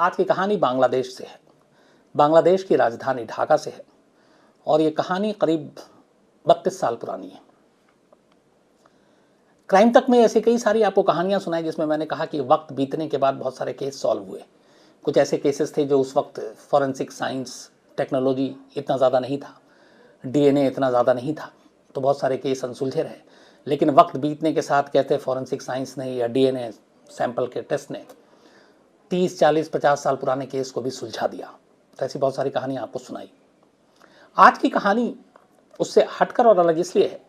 आज की कहानी बांग्लादेश से है। बांग्लादेश की राजधानी ढाका से है और ये कहानी करीब 32 साल पुरानी है। क्राइम तक में ऐसी कई सारी आपको कहानियां सुनाई जिसमें मैंने कहा कि वक्त बीतने के बाद बहुत सारे केस सॉल्व हुए। कुछ ऐसे केसेस थे जो उस वक्त फॉरेंसिक साइंस टेक्नोलॉजी इतना ज़्यादा नहीं था, डीएनए इतना ज़्यादा नहीं था, तो बहुत सारे केस अनसुलझे रहे। लेकिन वक्त बीतने के साथ कहते हैं फॉरेंसिक साइंस ने या डीएनए सैंपल के टेस्ट ने 30, 40, 50 साल पुराने केस को भी सुलझा दिया। तो ऐसी बहुत सारी कहानियां आपको सुनाई। आज की कहानी उससे हटकर और अलग इसलिए है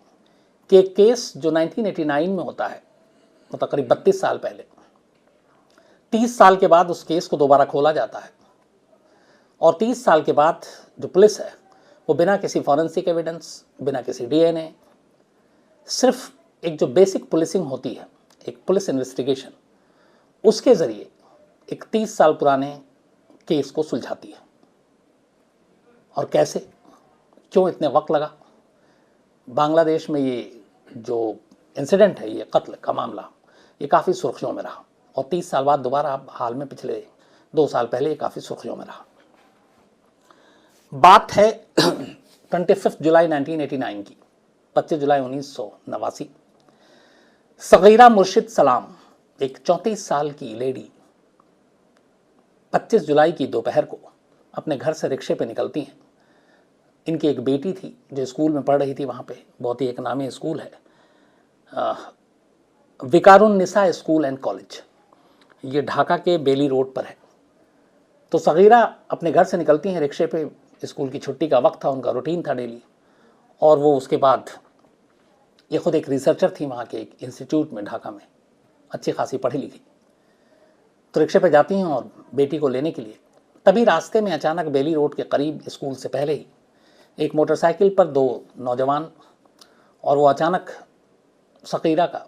कि एक केस जो 1989 में होता है, मतलब करीब 32 साल पहले, 30 साल के बाद उस केस को दोबारा खोला जाता है और 30 साल के बाद जो पुलिस है वो बिना किसी फॉरेंसिक एविडेंस, बिना किसी डीएनए, सिर्फ एक जो बेसिक पुलिसिंग होती है, एक पुलिस इन्वेस्टिगेशन, उसके ज़रिए एक 30 साल पुराने केस को सुलझाती है। और कैसे, क्यों इतने वक्त लगा? बांग्लादेश में ये जो इंसिडेंट है, ये कत्ल का मामला, ये काफ़ी सुर्खियों में रहा और 30 साल बाद दोबारा हाल में पिछले 2 साल पहले ये काफ़ी सुर्खियों में रहा। बात है 25 जुलाई 1989 की, 25 जुलाई 1989। सगीरा मुर्शिद सलाम, एक 34 साल की लेडी, 25 जुलाई की दोपहर को अपने घर से रिक्शे पे निकलती हैं। इनकी एक बेटी थी जो स्कूल में पढ़ रही थी, वहाँ पे बहुत ही एक नामी स्कूल है, विकारुन्निसा स्कूल एंड कॉलेज, ये ढाका के बेली रोड पर है। तो सगीरा अपने घर से निकलती हैं रिक्शे पे, स्कूल की छुट्टी का वक्त था, उनका रूटीन था डेली, और वो उसके बाद, ये खुद एक रिसर्चर थी वहाँ के एक इंस्टीट्यूट में ढाका में, अच्छी खासी पढ़ी लिखी, तो रिक्शे पे जाती हैं और बेटी को लेने के लिए। तभी रास्ते में अचानक बेली रोड के करीब, स्कूल से पहले ही, एक मोटरसाइकिल पर 2 नौजवान, और वो अचानक सगीरा का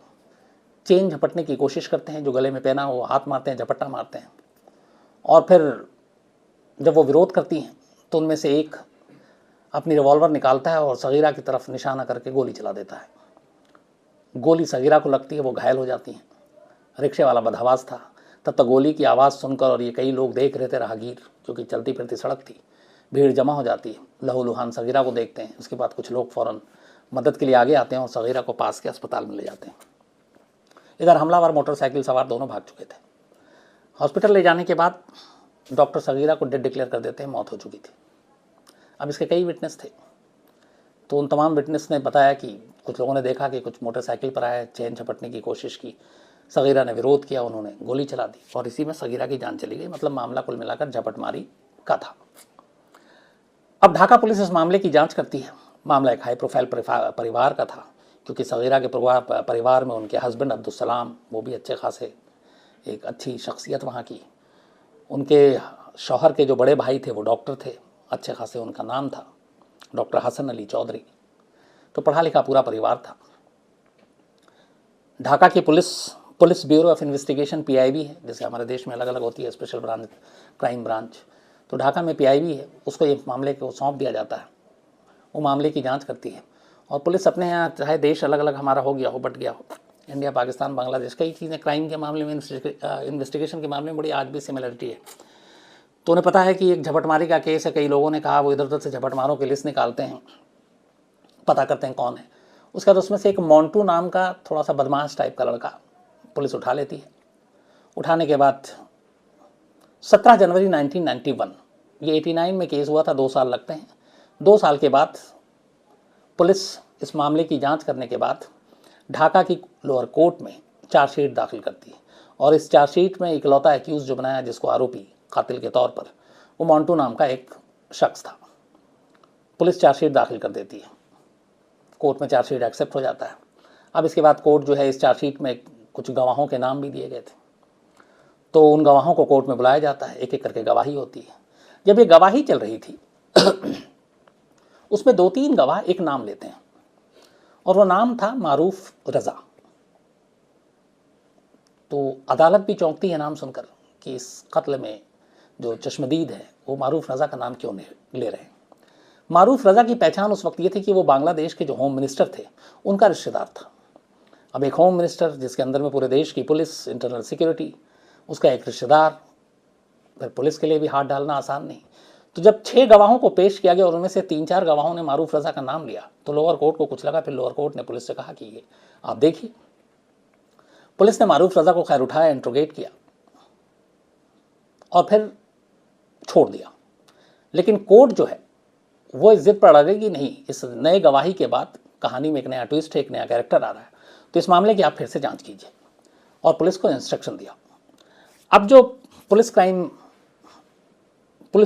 चेन झपटने की कोशिश करते हैं, जो गले में पहना वो हाथ मारते हैं, झपट्टा मारते हैं, और फिर जब वो विरोध करती हैं तो उनमें से एक अपनी रिवॉल्वर निकालता है और सगीरा की तरफ निशाना करके गोली चला देता है। गोली सगीरा को लगती है, वो घायल हो जाती हैं। रिक्शे वाला बदहवास था, तब तक गोली की आवाज़ सुनकर, और ये कई लोग देख रहे थे, राहगीर, क्योंकि चलती फिरती सड़क थी, भीड़ जमा हो जाती है, लहूलुहान सगीरा को देखते हैं। उसके बाद कुछ लोग फ़ौरन मदद के लिए आगे आते हैं और सगीरा को पास के अस्पताल में ले जाते हैं। इधर हमलावर मोटरसाइकिल सवार दोनों भाग चुके थे। हॉस्पिटल ले जाने के बाद डॉक्टर सगीरा को डेड डिक्लेयर कर देते हैं, मौत हो चुकी थी। अब इसके कई विटनेस थे, तो उन तमाम विटनेस ने बताया कि कुछ लोगों ने देखा कि कुछ मोटरसाइकिल पर आए, चेन झपटने की कोशिश की, सगीरा ने विरोध किया, उन्होंने गोली चला दी और इसी में सगीरा की जान चली गई। मतलब मामला कुल मिलाकर झपटमारी का था। अब ढाका पुलिस इस मामले की जांच करती है। मामला एक हाई प्रोफाइल परिवार का था, क्योंकि सगीरा के परिवार में उनके हस्बैंड अब्दुल सलाम, वो भी अच्छे खासे एक अच्छी शख्सियत वहाँ की, उनके शौहर के जो बड़े भाई थे वो डॉक्टर थे, अच्छे खासे उनका नाम था, डॉक्टर हसन अली चौधरी। तो पढ़ा लिखा पूरा परिवार था। ढाका की police bureau of investigation, PIB है, जैसे हमारे देश में अलग अलग होती है, स्पेशल ब्रांच, क्राइम ब्रांच, तो ढाका में पीआईबी है, उसको ये मामले को सौंप दिया जाता है। वो मामले की जांच करती है और पुलिस अपने यहाँ, चाहे देश अलग अलग हमारा हो गया हो, बट गया हो, इंडिया, पाकिस्तान, बांग्लादेश, कई चीज़ें क्राइम के मामले में, इन्वेस्टिगेशन के मामले में बड़ी आज भी सिमिलरिटी है। तो उन्हें पता है कि एक झपटमारी का केस है, कई लोगों ने कहा, वो इधर उधर से झपटमारों की लिस्ट निकालते हैं, पता करते हैं कौन है। उसके बाद उसमें से एक मोंटू नाम का थोड़ा सा बदमाश टाइप का लड़का पुलिस उठा लेती है। उठाने के बाद 17 जनवरी 1991, ये 89 में केस हुआ था, 2 साल लगते हैं। 2 साल के बाद पुलिस इस मामले की जांच करने के बाद ढाका की लोअर कोर्ट में चार्जशीट दाखिल करती है और इस चार्जशीट में इकलौता एक्यूज जो बनाया, जिसको आरोपी, कातिल के तौर पर, वो मोंटू नाम का एक शख्स था। पुलिस चार्जशीट दाखिल कर देती है, कोर्ट में चार्जशीट एक्सेप्ट हो जाता है। अब इसके बाद कोर्ट जो है, इस चार्जशीट में कुछ गवाहों के नाम भी दिए गए थे, तो उन गवाहों को कोर्ट में बुलाया जाता है, एक एक करके गवाही होती है। जब ये गवाही चल रही थी उसमें 2-3 गवाह एक नाम लेते हैं और वो नाम था मारूफ रज़ा। तो अदालत भी चौंकती है नाम सुनकर कि इस कत्ल में जो चश्मदीद है वो मारूफ रज़ा का नाम क्यों ले रहे हैं। मारूफ रज़ा की पहचान उस वक्त ये थी कि वो बांग्लादेश के जो होम मिनिस्टर थे उनका रिश्तेदार था। अब एक होम मिनिस्टर जिसके अंदर में पूरे देश की पुलिस, इंटरनल सिक्योरिटी, उसका एक रिश्तेदार फिर पुलिस के लिए भी हाथ डालना आसान नहीं। तो जब 6 गवाहों को पेश किया गया और उनमें से 3-4 गवाहों ने मारूफ रज़ा का नाम लिया तो लोअर कोर्ट को कुछ लगा। फिर लोअर कोर्ट ने पुलिस से कहा कि ये आप देखिए। पुलिस ने मारूफ रज़ा को खैर उठाया, इंट्रोगेट किया और फिर छोड़ दिया। लेकिन कोर्ट जो है वो इस जिद पर अड़ेगी नहीं, इस नए गवाही के बाद कहानी में एक नया ट्विस्ट है, एक नया कैरेक्टर आ रहा है, तो इस मामले की आप फिर से जांच कीजिए। और पुलिस को इंस्ट्रक्शन दिया। अब जो पुलिस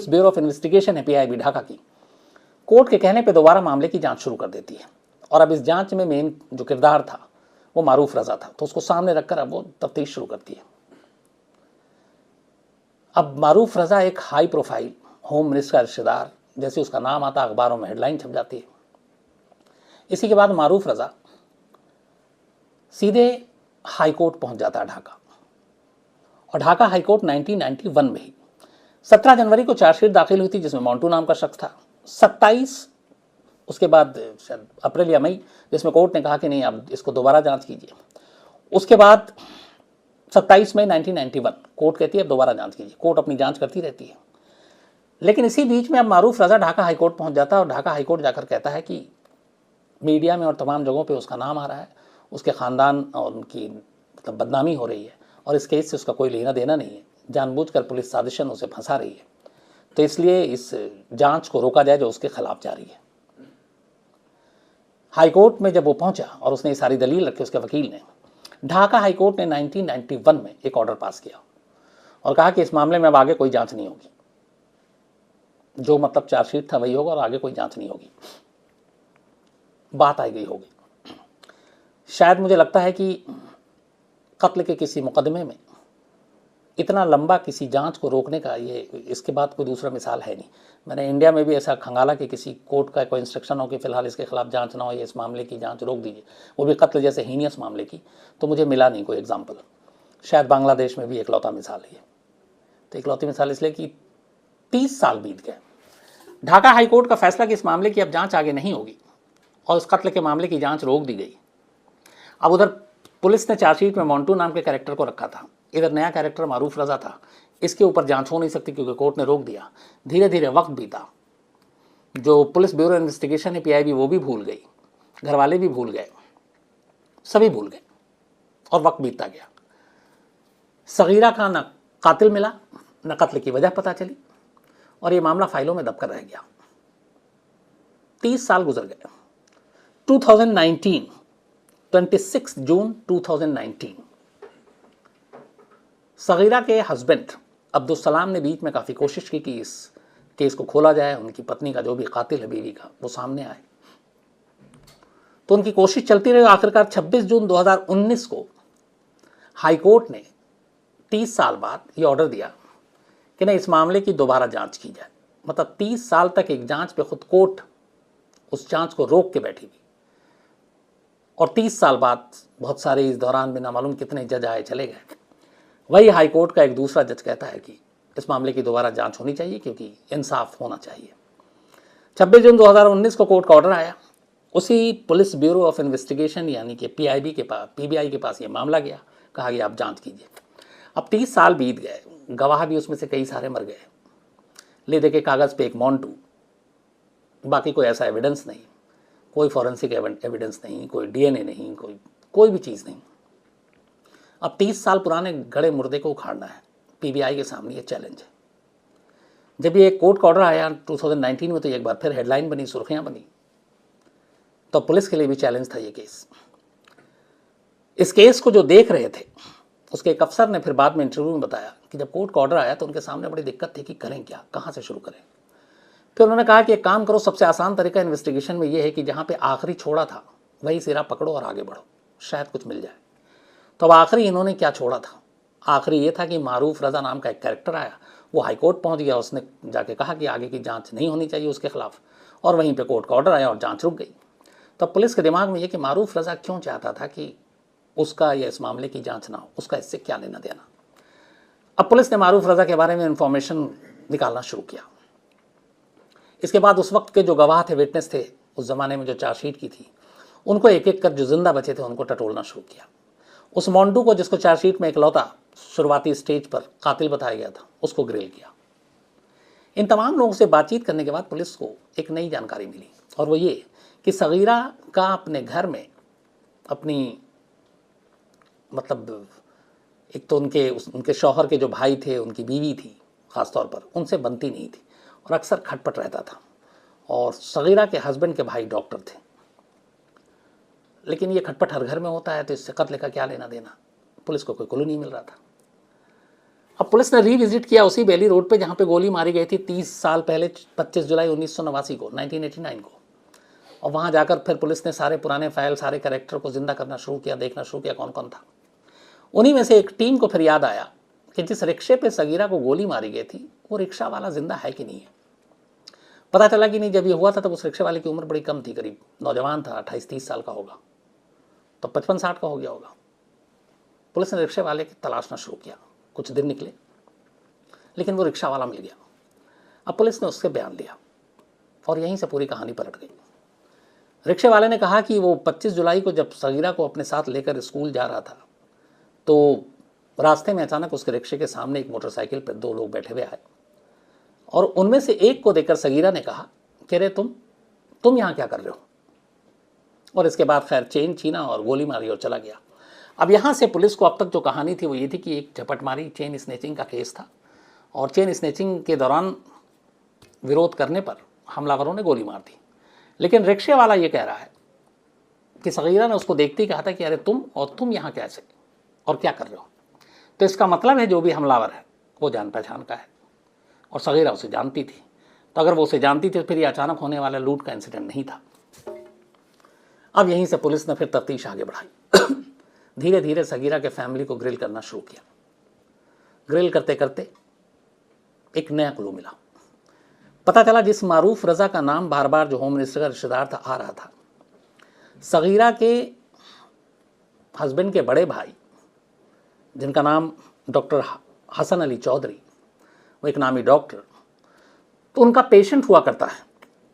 ब्यूरो ऑफ इन्वेस्टिगेशन है पीआईबी ढाका की, कोर्ट के कहने पे दोबारा मामले की जांच शुरू कर देती है। और अब इस जांच में मेन जो किरदार था वो मारूफ रज़ा था, तो उसको सामने रखकर अब वो तफ्तीश शुरू करती है। अब मारूफ रज़ा एक हाई प्रोफाइल होम मिनिस्टर का रिश्तेदार, जैसे उसका नाम आता अखबारों में हेडलाइन छप जाती है। इसी के बाद मारूफ रज़ा सीधे हाई कोर्ट पहुंच जाता है ढाका। और ढाका हाई कोर्ट 1991 में ही 17 जनवरी को चार्जशीट दाखिल हुई थी जिसमें मोंटू नाम का शख्स था। 27 उसके बाद शायद अप्रैल या मई, जिसमें कोर्ट ने कहा कि नहीं आप इसको दोबारा जांच कीजिए। उसके बाद 27 मई 1991 कोर्ट कहती है अब दोबारा जांच कीजिए। कोर्ट अपनी जांच करती रहती है। लेकिन इसी बीच में अब मारूफ रज़ा ढाका हाई कोर्ट पहुंच जाता है और ढाका हाई कोर्ट जाकर कहता है कि मीडिया में और तमाम जगहों पे उसका नाम आ रहा है, उसके ख़ानदान और उनकी मतलब बदनामी हो रही है और इस केस से उसका कोई लेना देना नहीं है, जानबूझकर पुलिस साजिशन उसे फंसा रही है, तो इसलिए इस जांच को रोका जाए जो उसके खिलाफ जारी है। हाई कोर्ट में जब वो पहुंचा और उसने ये सारी दलील रखी, उसके वकील ने, ढाका हाई कोर्ट ने 1991 में एक ऑर्डर पास किया और कहा कि इस मामले में अब आगे कोई जांच नहीं होगी, जो मतलब चार्जशीट था वही होगा और आगे कोई जांच नहीं होगी, बात आई गई होगी। शायद मुझे लगता है कि कत्ल के किसी मुकदमे में इतना लंबा किसी जांच को रोकने का ये इसके बाद कोई दूसरा मिसाल है नहीं। मैंने इंडिया में भी ऐसा खंगाला कि किसी कोर्ट का कोई इंस्ट्रक्शन हो कि फिलहाल इसके खिलाफ जांच ना हो, या इस मामले की जांच रोक दीजिए, वो भी कत्ल जैसे हीनियस मामले की, तो मुझे मिला नहीं कोई एग्जाम्पल। शायद बांग्लादेश में भी इकलौता मिसाल है। तो इकलौती मिसाल इसलिए कि 30 साल बीत गए। ढाका हाई कोर्ट का फैसला कि इस मामले की अब जांच आगे नहीं होगी और उस कत्ल के मामले की जांच रोक दी गई। अब उधर पुलिस ने चार्जशीट में मोंटू नाम के कैरेक्टर को रखा था, इधर नया कैरेक्टर मारूफ रज़ा था। इसके ऊपर जांच हो नहीं सकती क्योंकि कोर्ट ने रोक दिया। धीरे धीरे वक्त बीता, जो पुलिस ब्यूरो इन्वेस्टिगेशन है पीआईबी वो भी भूल गई, घर वाले भी भूल गए, सभी भूल गए और वक्त बीतता गया। सगीरा का न कातिल मिला न कत्ल की वजह पता चली और ये मामला फाइलों में दबकर रह गया। 30 साल गुजर गए। 26 जून 2019 सगीरा के हस्बैंड अब्दुल सलाम ने बीच में काफ़ी कोशिश की कि इस केस को खोला जाए, उनकी पत्नी का जो भी कातिल है बीवी का वो सामने आए। तो उनकी कोशिश चलती रही। आखिरकार 26 जून 2019 को हाई कोर्ट ने 30 साल बाद ये ऑर्डर दिया कि नहीं, इस मामले की दोबारा जांच की जाए। मतलब 30 साल तक एक जांच पे खुद कोर्ट उस जांच को रोक के बैठी थी और 30 साल बाद बहुत सारे इस दौरान बिना मालूम कितने जज आए चले गए। वही हाई कोर्ट का एक दूसरा जज कहता है कि इस मामले की दोबारा जांच होनी चाहिए क्योंकि इंसाफ होना चाहिए। 26 जून 2019 को कोर्ट का ऑर्डर आया। उसी पुलिस ब्यूरो ऑफ इन्वेस्टिगेशन यानी कि पीआईबी के पास, पीबीआई के पास ये मामला गया। कहा कि आप जांच कीजिए। अब 30 साल बीत गए, गवाह भी उसमें से कई सारे मर गए। ले दे के कागज़ पे एक मोंटू, बाकी कोई ऐसा एविडेंस नहीं, कोई फॉरेंसिक एविडेंस नहीं, कोई डीएनए नहीं, कोई भी चीज़ नहीं। अब 30 साल पुराने गड़े मुर्दे को उखाड़ना है। पीबीआई के सामने ये चैलेंज है। जब ये कोर्ट का ऑर्डर आया 2019 में तो एक बार फिर हेडलाइन बनी, सुर्खियां बनी। तो पुलिस के लिए भी चैलेंज था ये केस। इस केस को जो देख रहे थे उसके एक अफसर ने फिर बाद में इंटरव्यू में बताया कि जब कोर्ट का ऑर्डर आया तो उनके सामने बड़ी दिक्कत थी कि करें क्या, कहाँ से शुरू करें। फिर उन्होंने कहा कि एक काम करो, सबसे आसान तरीका इन्वेस्टिगेशन में ये है कि जहाँ पे आखिरी छोड़ा था वही सिरा पकड़ो और आगे बढ़ो, शायद कुछ मिल जाए। तो अब आखिरी इन्होंने क्या छोड़ा था? आखिरी ये था कि मारूफ रज़ा नाम का एक कैरेक्टर आया, वो हाई कोर्ट पहुंच गया, उसने जाके कहा कि आगे की जांच नहीं होनी चाहिए उसके खिलाफ, और वहीं पे कोर्ट का ऑर्डर आया और जांच रुक गई। तब पुलिस के दिमाग में ये कि मारूफ रज़ा क्यों चाहता था कि उसका या इस मामले की जांच ना हो, उसका इससे क्या लेना देना। अब पुलिस ने मारूफ रज़ा के बारे में इंफॉर्मेशन निकालना शुरू किया। इसके बाद उस वक्त के जो गवाह थे, विटनेस थे, उस ज़माने में जो चार्जशीट की थी, उनको एक एक कर जो जिंदा बचे थे उनको टटोलना शुरू किया। उस मोंटू को जिसको चार्जशीट में इकलौता शुरुआती स्टेज पर कातिल बताया गया था, उसको ग्रिल किया। इन तमाम लोगों से बातचीत करने के बाद पुलिस को एक नई जानकारी मिली, और वो ये कि सगीरा का अपने घर में अपनी मतलब एक तो उनके शौहर के जो भाई थे, उनकी बीवी थी ख़ास तौर पर, उनसे बनती नहीं थी और अक्सर खटपट रहता था। और सगीरा के हस्बैंड के भाई डॉक्टर थे, लेकिन ये खटपट हर घर में होता है, तो इससे कत्ल का क्या लेना देना। पुलिस को कोई क्लू नहीं मिल रहा था। अब पुलिस ने रीविजिट किया उसी बेली रोड पे जहाँ पे गोली मारी गई थी 30 साल पहले, 25 जुलाई 1989 को, 1989 को। और वहाँ जाकर फिर पुलिस ने सारे पुराने फाइल, सारे कैरेक्टर को जिंदा करना शुरू किया, देखना शुरू किया कौन कौन था। उन्हीं में से एक टीम को फिर याद आया कि जिस रिक्शे पे सगीरा को गोली मारी गई थी वो रिक्शा वाला जिंदा है कि नहीं है। पता चला कि नहीं, जब ये हुआ था तब उस रिक्शे वाले की उम्र बड़ी कम थी, करीब नौजवान था, 28-30 साल का होगा, तो 55-60 का हो गया होगा। पुलिस ने रिक्शे वाले की तलाशना शुरू किया, कुछ दिन निकले, लेकिन वो रिक्शा वाला मिल गया। अब पुलिस ने उससे बयान लिया और यहीं से पूरी कहानी पलट गई। रिक्शे वाले ने कहा कि वो 25 जुलाई को जब सगीरा को अपने साथ लेकर स्कूल जा रहा था तो रास्ते में अचानक उसके रिक्शे के सामने एक मोटरसाइकिल पर 2 लोग बैठे हुए आए, और उनमें से एक को देखकर सगीरा ने कहा कि रे तुम यहाँ क्या कर रहे हो। और इसके बाद खैर चेन छीना और गोली मारी और चला गया। अब यहाँ से पुलिस को अब तक जो कहानी थी वो ये थी कि एक झपटमारी चेन स्नेचिंग का केस था, और चेन स्नेचिंग के दौरान विरोध करने पर हमलावरों ने गोली मार दी। लेकिन रिक्शे वाला ये कह रहा है कि सगीरा ने उसको देखते ही कहा था कि अरे तुम यहाँ कैसे और क्या कर रहे हो। तो इसका मतलब है जो भी हमलावर है वो जान पहचान का है, और सगीरा उसे जानती थी। तो अगर वो उसे जानती थी तो फिर ये अचानक होने वाला लूट का इंसिडेंट नहीं था। अब यहीं से पुलिस ने फिर तफ्तीश आगे बढ़ाई। धीरे धीरे सगीरा के फैमिली को ग्रिल करना शुरू किया। ग्रिल करते करते एक नया क्लू मिला। पता चला जिस मारूफ रजा का नाम बार बार जो होम मिनिस्टर का रिश्तेदार था आ रहा था, सगीरा के हस्बैंड के बड़े भाई जिनका नाम डॉक्टर हसन अली चौधरी, वो एक नामी डॉक्टर, तो उनका पेशेंट हुआ करता है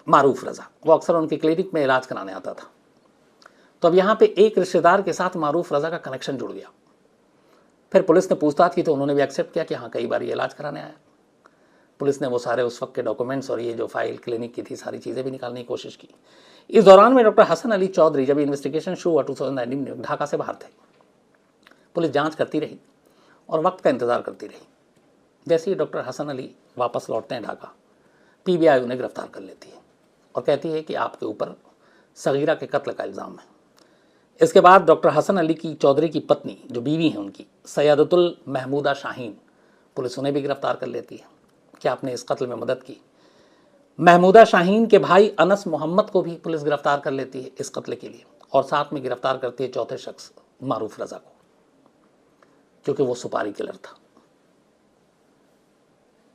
मारूफ रजा। वो अक्सर उनके क्लिनिक में इलाज कराने आता था। तो अब यहाँ पे एक रिश्तेदार के साथ मारूफ रजा का कनेक्शन जुड़ गया। फिर पुलिस ने पूछताछ की तो उन्होंने भी एक्सेप्ट किया कि हाँ कई बार ये इलाज कराने आया। पुलिस ने वो सारे उस वक्त के डॉक्यूमेंट्स और ये जो फाइल क्लिनिक की थी सारी चीज़ें भी निकालने की कोशिश की। इस दौरान में डॉक्टर हसन अली चौधरी, जब इन्वेस्टिगेशन शुरू हुआ 2019 में, ढाका से बाहर थे। पुलिस जांच करती रही और वक्त का इंतज़ार करती रही। जैसे ही डॉक्टर हसन अली वापस लौटते हैं ढाका, पीबीआई उन्हें गिरफ्तार कर लेती है और कहती है कि आपके ऊपर सगीरा के कत्ल का इल्ज़ाम है। इसके बाद डॉक्टर हसन अली की चौधरी की पत्नी, जो बीवी है उनकी, सैयदतुल महमूदा शाहीन, पुलिस उन्हें भी गिरफ्तार कर लेती है कि आपने इस कत्ल में मदद की। महमूदा शाहीन के भाई अनस मोहम्मद को भी पुलिस गिरफ्तार कर लेती है इस कत्ल के लिए, और साथ में गिरफ्तार करती है चौथे शख्स मारूफ रजा को, क्योंकि वो सुपारी किलर था।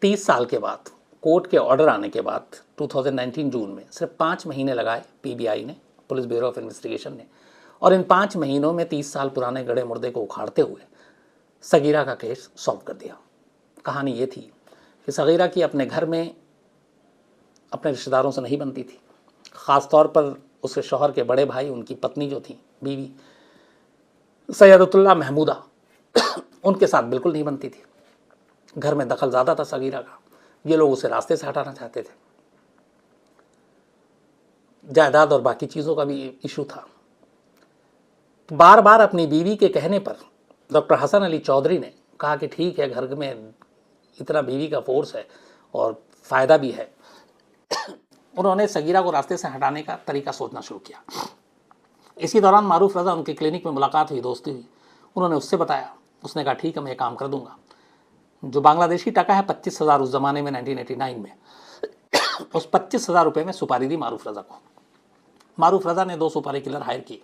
30 साल के बाद कोर्ट के ऑर्डर आने के बाद 2019 जून में सिर्फ 5 महीने लगाए पीबीआई ने, पुलिस ब्यूरो ऑफ इन्वेस्टिगेशन ने, और इन 5 महीनों में 30 साल पुराने गड़े मुर्दे को उखाड़ते हुए सगीरा का केस सॉल्व कर दिया। कहानी ये थी कि सगीरा की अपने घर में अपने रिश्तेदारों से नहीं बनती थी, ख़ास तौर पर उसके शौहर के बड़े भाई, उनकी पत्नी जो थी बीवी सैयदतुल्लाह महमूदा, उनके साथ बिल्कुल नहीं बनती थी। घर में दखल ज़्यादा था सगीरा का, ये लोग उसे रास्ते से हटाना चाहते थे। जायदाद और बाकी चीज़ों का भी इशू था। बार बार अपनी बीवी के कहने पर डॉक्टर हसन अली चौधरी ने कहा कि ठीक है, घर में इतना बीवी का फोर्स है और फ़ायदा भी है। उन्होंने सगीरा को रास्ते से हटाने का तरीका सोचना शुरू किया। इसी दौरान मारूफ रजा, उनके क्लिनिक में मुलाकात हुई, दोस्ती हुई। उन्होंने उससे बताया, उसने कहा ठीक है मैं काम कर दूंगा। जो बांग्लादेशी टका है 25,000 उस ज़माने में 1989 में, उस 25,000 रुपये में सुपारी दी मारूफ रजा को। मारूफ रजा ने 2 सुपारी किलर हायर किए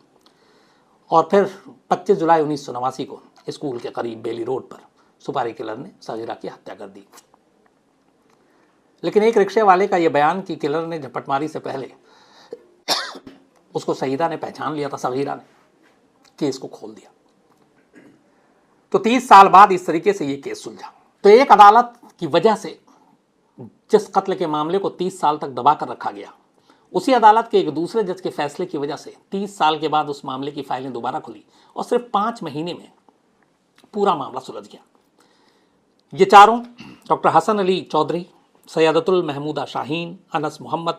और फिर 25 जुलाई 1989 को स्कूल के करीब बेली रोड पर सुपारी किलर ने सगीरा की हत्या कर दी। लेकिन एक रिक्शे वाले का यह बयान कि किलर ने झपटमारी से पहले उसको सईदा ने पहचान लिया था, सगीरा ने, केस को खोल दिया। तो 30 साल बाद इस तरीके से ये केस सुलझा। तो एक अदालत की वजह से जिस कत्ल के मामले को 30 साल तक दबा कर रखा गया, उसी अदालत के एक दूसरे जज के फैसले की वजह से 30 साल के बाद उस मामले की फाइलें दोबारा खुली और सिर्फ 5 महीने में पूरा मामला सुलझ गया। ये चारों डॉक्टर हसन अली चौधरी, सैयदतुल महमूदा शाहीन, अनस मोहम्मद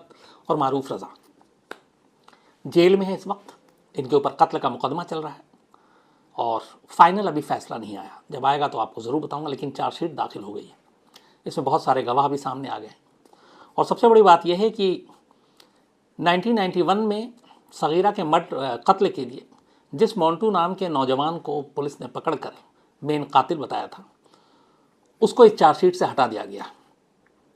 और मारूफ रज़ा जेल में है इस वक्त। इनके ऊपर कत्ल का मुकदमा चल रहा है और फाइनल अभी फैसला नहीं आया। जब आएगा तो आपको ज़रूर बताऊंगा, लेकिन चार्जशीट दाखिल हो गई है। इसमें बहुत सारे गवाह भी सामने आ गए और सबसे बड़ी बात यह है कि 1991 में सगीरा के कत्ल के लिए जिस मोंटू नाम के नौजवान को पुलिस ने पकड़कर मेन कातिल बताया था, उसको इस चार्जशीट से हटा दिया गया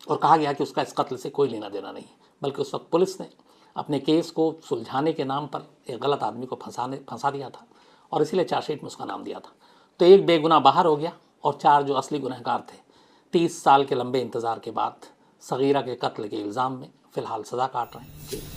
और कहा गया कि उसका इस कत्ल से कोई लेना देना नहीं, बल्कि उस वक्त पुलिस ने अपने केस को सुलझाने के नाम पर एक गलत आदमी को फंसा दिया था और इसीलिए चार्जशीट में उसका नाम दिया था। तो एक बेगुनाह बाहर हो गया और चार जो असली गुनहगार थे 30 साल के लंबे इंतज़ार के बाद सगीरा के कत्ल के इल्ज़ाम में फ़िलहाल सज़ा काट रहे हैं।